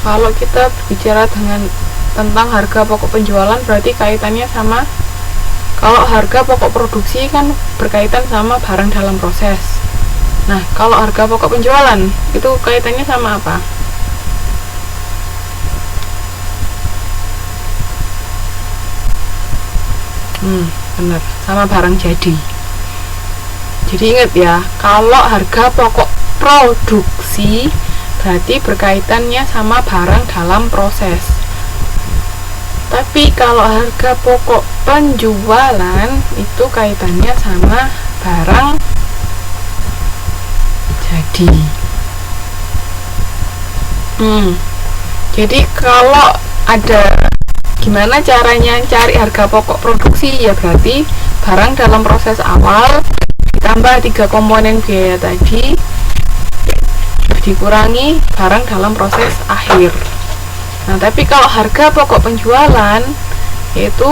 Kalau kita bicara tentang harga pokok penjualan, berarti kaitannya sama, kalau harga pokok produksi kan berkaitan sama barang dalam proses. Nah, kalau harga pokok penjualan itu kaitannya sama apa? Benar, sama barang jadi. Jadi ingat ya, kalau harga pokok produksi berarti berkaitannya sama barang dalam proses. Tapi kalau harga pokok penjualan itu kaitannya sama barang jadi. Jadi kalau ada gimana caranya cari harga pokok produksi, ya berarti barang dalam proses awal ditambah 3 komponen biaya tadi dikurangi barang dalam proses akhir. Nah, tapi kalau harga pokok penjualan yaitu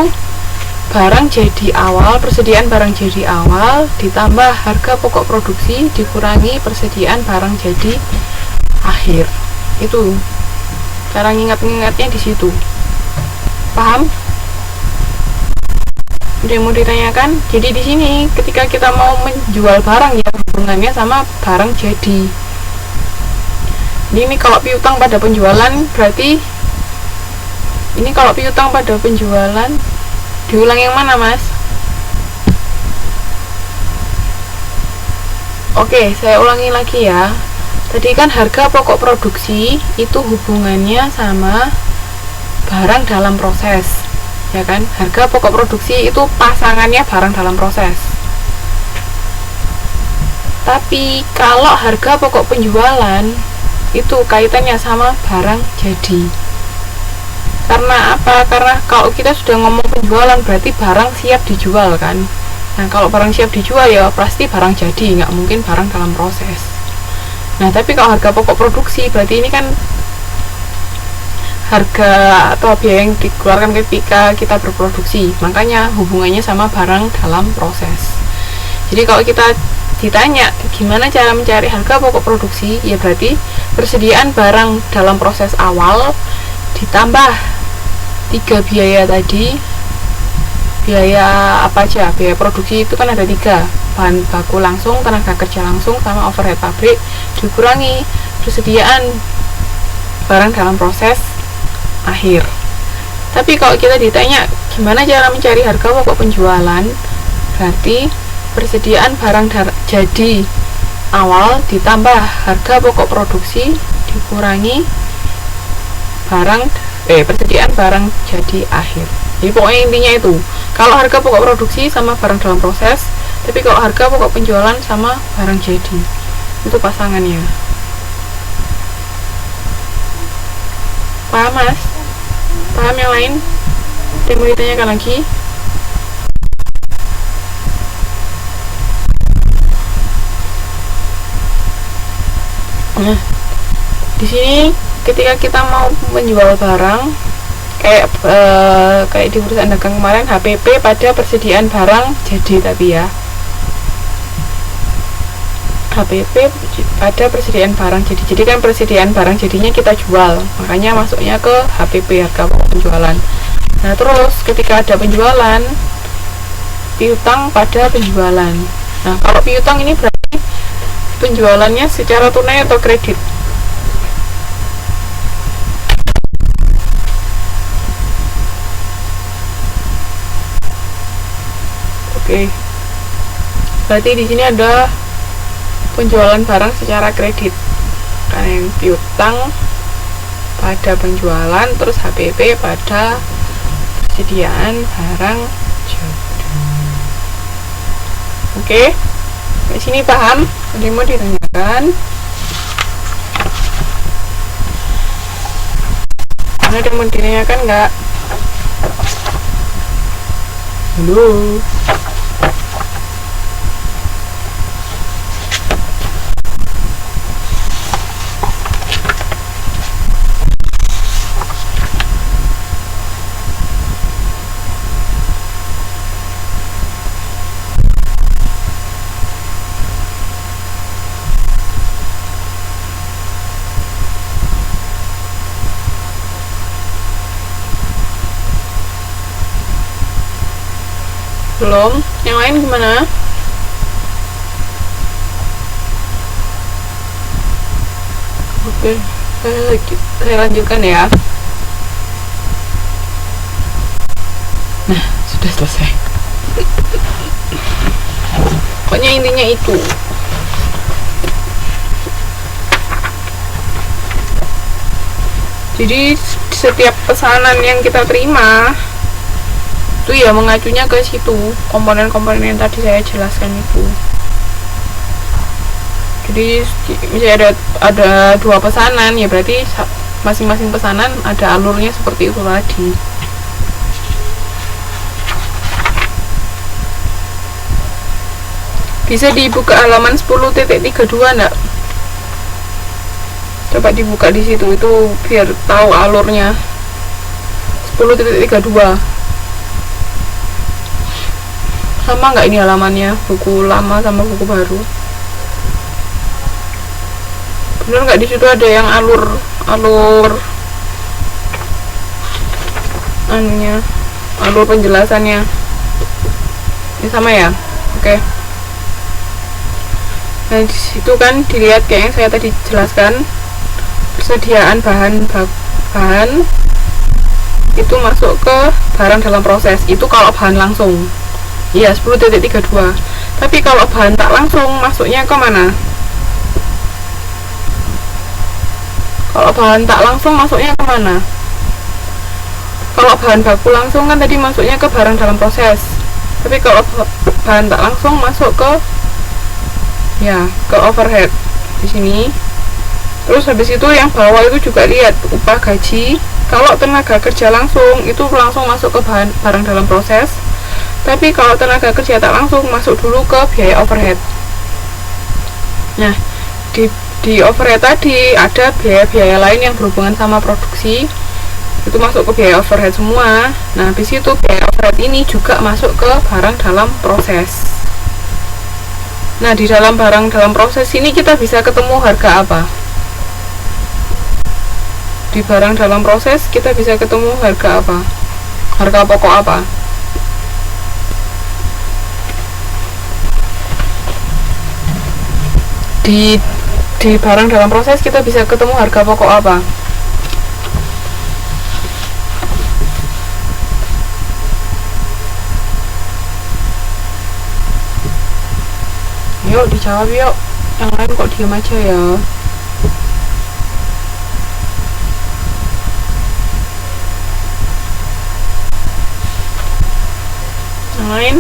barang jadi awal, persediaan barang jadi awal ditambah harga pokok produksi dikurangi persediaan barang jadi akhir. Itu cara ngingat-ngingatnya di situ. Paham? Udah mau ditanyakan? Jadi di sini ketika kita mau menjual barang ya hubungannya sama barang jadi. Ini kalau piutang pada penjualan berarti ini kalau piutang pada penjualan diulang yang mana, Mas? Oke, saya ulangi lagi ya. Tadi kan harga pokok produksi itu hubungannya sama barang dalam proses, ya kan? Harga pokok produksi itu pasangannya barang dalam proses. Tapi kalau harga pokok penjualan itu kaitannya sama barang jadi. Karena apa? Karena kalau kita sudah ngomong penjualan berarti barang siap dijual kan. Nah, kalau barang siap dijual ya pasti barang jadi, nggak mungkin barang dalam proses. Nah, tapi kalau harga pokok produksi berarti ini kan harga atau biaya yang dikeluarkan ketika kita berproduksi, makanya hubungannya sama barang dalam proses. Jadi kalau kita ditanya gimana cara mencari harga pokok produksi, ya berarti persediaan barang dalam proses awal ditambah 3 biaya tadi. Biaya apa aja? Biaya produksi itu kan ada 3, bahan baku langsung, tenaga kerja langsung, sama overhead pabrik, dikurangi persediaan barang dalam proses akhir. Tapi kalau kita ditanya gimana cara mencari harga pokok penjualan, berarti persediaan barang jadi awal ditambah harga pokok produksi dikurangi persediaan barang jadi akhir. Jadi pokoknya intinya itu, kalau harga pokok produksi sama barang dalam proses, tapi kalau harga pokok penjualan sama barang jadi, itu pasangannya. Paham, Mas? Paham yang lain? Ada mau ditanyakan lagi? Nah, di sini ketika kita mau menjual barang kayak di perusahaan dagang kemarin, HPP pada persediaan barang jadi, tapi ya HPP pada persediaan barang jadi kan persediaan barang jadinya kita jual, makanya masuknya ke HPP, harga pokok penjualan. Nah, terus ketika ada penjualan, piutang pada penjualan. Nah, kalau piutang ini berarti penjualannya secara tunai atau kredit? Oke. Berarti di sini ada penjualan barang secara kredit. Karena yang piutang pada penjualan, terus HPP pada persediaan barang jadi. Oke. Di sini paham? Ada yang mau ditanyakan? Ada yang mau ditanyakan nggak? Halo. Belum. Yang lain gimana? Oke, saya lanjutkan ya. Nah, sudah selesai. Pokoknya intinya itu. Jadi setiap pesanan yang kita terima itu ya mengacunya ke situ, komponen-komponen yang tadi saya jelaskan itu. Jadi misalnya ada 2 pesanan, ya berarti masing-masing pesanan ada alurnya seperti itu tadi. Bisa dibuka halaman 10.32 enggak? Coba dibuka di situ, itu biar tahu alurnya. 10.32 sama nggak ini halamannya, buku lama sama buku baru? Bener nggak di situ ada yang alur anunya, alur penjelasannya ini sama ya? Oke. Nah di situ kan dilihat kayak yang saya tadi jelaskan, persediaan bahan itu masuk ke barang dalam proses. Itu kalau bahan langsung, iya 10.32. Tapi kalau bahan tak langsung masuknya ke mana? Kalau bahan tak langsung masuknya ke mana? Kalau bahan baku langsung kan tadi masuknya ke barang dalam proses. Tapi kalau bahan tak langsung masuk ke overhead di sini. Terus habis itu yang bawah itu juga lihat upah gaji. Kalau tenaga kerja langsung itu langsung masuk ke barang dalam proses. Tapi kalau tenaga kerja tak langsung masuk dulu ke biaya overhead. Nah, di overhead tadi ada biaya-biaya lain yang berhubungan sama produksi, itu masuk ke biaya overhead semua. Nah, habis itu biaya overhead ini juga masuk ke barang dalam proses. Nah, di dalam barang dalam proses ini kita bisa ketemu harga apa? Di barang dalam proses kita bisa ketemu harga apa? Harga pokok apa? Di barang dalam proses kita bisa ketemu harga pokok apa? Yuk dijawab yuk, yang lain kok diam aja ya. Yang lain?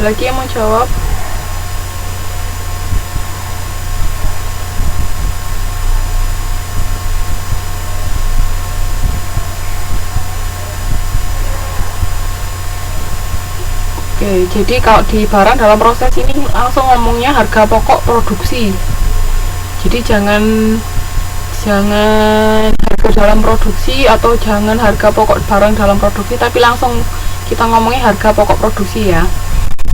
Ada lagi yang mau jawab? Oke, jadi kalau di barang dalam proses ini langsung ngomongnya harga pokok produksi. Jadi jangan harga dalam produksi atau jangan harga pokok barang dalam produksi, tapi langsung kita ngomongnya harga pokok produksi ya.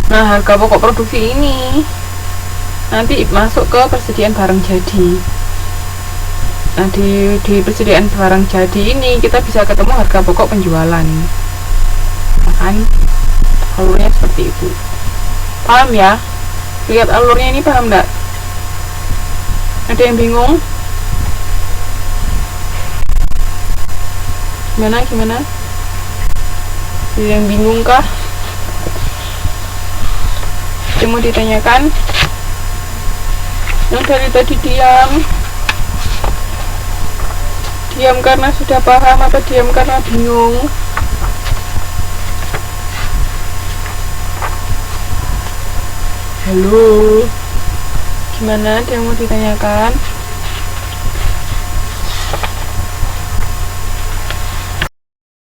Nah, harga pokok produksi ini nanti masuk ke persediaan barang jadi. Nah, di persediaan barang jadi ini kita bisa ketemu harga pokok penjualan. Nah, kan alurnya seperti itu. Paham ya? Lihat alurnya ini, paham enggak? Ada yang bingung? Gimana? Ada yang bingung kah? Yang mau ditanyakan? Yang dari tadi diam karena sudah paham atau diam karena bingung? Halo, gimana? Ada yang mau ditanyakan?